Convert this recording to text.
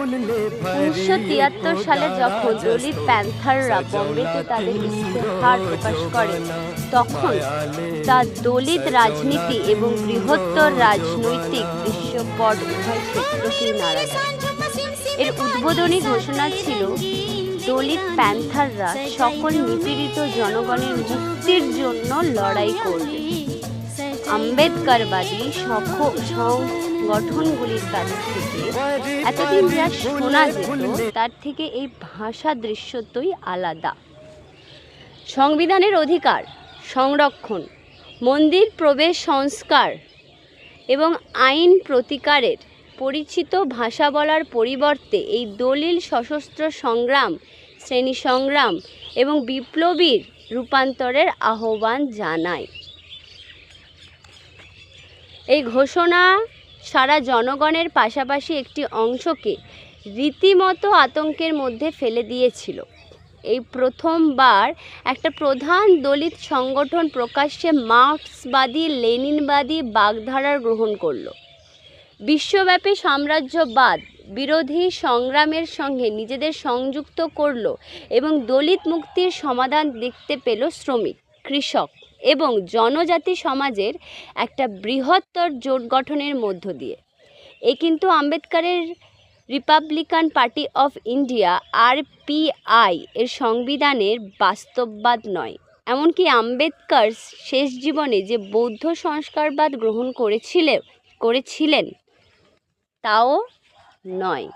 1973 সালে যখন দলিত প্যান্থাররা বোম্বেতে তাদের ইশতেহার প্রকাশ করে, তখন তা দলিত রাজনীতি এবং বৃহত্তর রাজনৈতিক দৃশ্যপট উভয় ক্ষেত্রকেই নাড়া দেয়। এর উদ্বোধনী ঘোষণা ছিল, দলিত প্যান্থাররা সকল নিপীড়িত জনগণের মুক্তির জন্য লড়াই করবে। আম্বেদকরবাদী সংগঠনগুলির কাছ থেকে এতদিন যা শোনা যেত, তার থেকে এই ভাষা দৃশ্যতই আলাদা। সংবিধানের অধিকার সংরক্ষণ, মন্দির প্রবেশ সংস্কার এবং আইন প্রতিকারের পরিচিত ভাষা বলার পরিবর্তে এই দলিল সশস্ত্র সংগ্রাম, শ্রেণী সংগ্রাম এবং বিপ্লবীর রূপান্তরের আহ্বান জানায়। এই ঘোষণা সারা জনগণের পাশাপাশি একটি অংশকে রীতিমতো আতঙ্কের মধ্যে ফেলে দিয়েছিল। এই প্রথমবার একটা প্রধান দলিত সংগঠন প্রকাশ্যে মার্ক্সবাদী লেনিনবাদী বাগধারা গ্রহণ করল। বিশ্বব্যাপী সাম্রাজ্যবাদ বিরোধী সংগ্রামের সঙ্গে নিজেদের সংযুক্ত করল এবং দলিত মুক্তির সমাধান দেখতে পেল শ্রমিক, কৃষক এবং জনজাতি সমাজের একটা বৃহত্তর জোট গঠনের মধ্য দিয়ে। কিন্তু আম্বেদকরের Republican party of India RPI এর সংবিধানের বাস্তববাদ নয়। এমনকি আম্বেদকর শেষ জীবনে যে বৌদ্ধ সংস্কারবাদ গ্রহণ করেছিলেন তাও নয়।